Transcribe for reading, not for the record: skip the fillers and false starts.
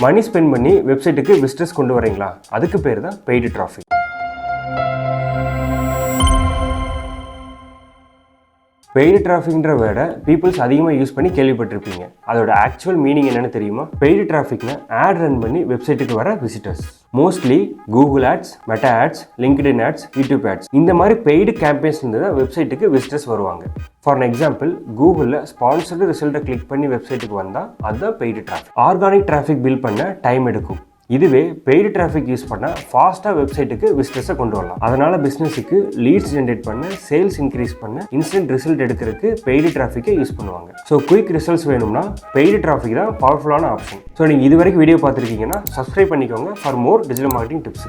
Money spend பண்ணி வெப்சைட்டுக்கு visitors கொண்டு வரீங்களா, அதுக்கு பேர் தான் பெய்டு டிராஃபிக். பெய்டு டிராஃபிக்ன்ற வேர்டை பீப்புள்ஸ் அதிகமாக யூஸ் பண்ணி கேள்விப்பட்டிருப்பீங்க. அதோட ஆக்சுவல் மீனிங் என்னன்னு தெரியுமா? பெய்டு டிராஃபிக்னா ஆட் ரன் பண்ணி வெப்சைட்டுக்கு வர visitors. Mostly Google ads, Meta ads, LinkedIn ads, YouTube ads இந்த மாதிரி பெய்டு கேம்பெயின்ஸ் இருந்து தான் வெப்சைட்டுக்கு விசிட்டர்ஸ் வருவாங்க. ஃபார் எக்ஸாம்பிள், கூகுளில் ஸ்பான்சர்டு ரிசல்ட்டை கிளிக் பண்ணி வெப்சைட்டுக்கு வந்தால் அதுதான் paid traffic. Organic traffic build பண்ண டைம் எடுக்கும். இதுவே பெய்டு டிராஃபிக் யூஸ் பண்ணால் ஃபாஸ்ட்டாக வெப்சைட்டுக்கு விசிட்டர்ஸை கொண்டு வரலாம். அதனால் பிஸ்னஸுக்கு லீட்ஸ் ஜென்ரேட் பண்ண, சேல்ஸ் இன்க்ரீஸ் பண்ண, இன்ஸ்டன்ட் ரிசல்ட் எடுக்கிறதுக்கு பெய்டு டிராஃபிக்கை யூஸ் பண்ணுவாங்க. ஸோ குயிக் ரிசல்ட்ஸ் வேணும்னா பெய்டு டிராஃபிக் தான் பவர்ஃபுல்லான ஆப்ஷன். ஸோ நீங்கள் இது வரைக்கும் வீடியோ பார்த்துருக்கீங்கன்னா சப்ஸ்கிரைப் பண்ணிக்கோங்க for more digital marketing tips.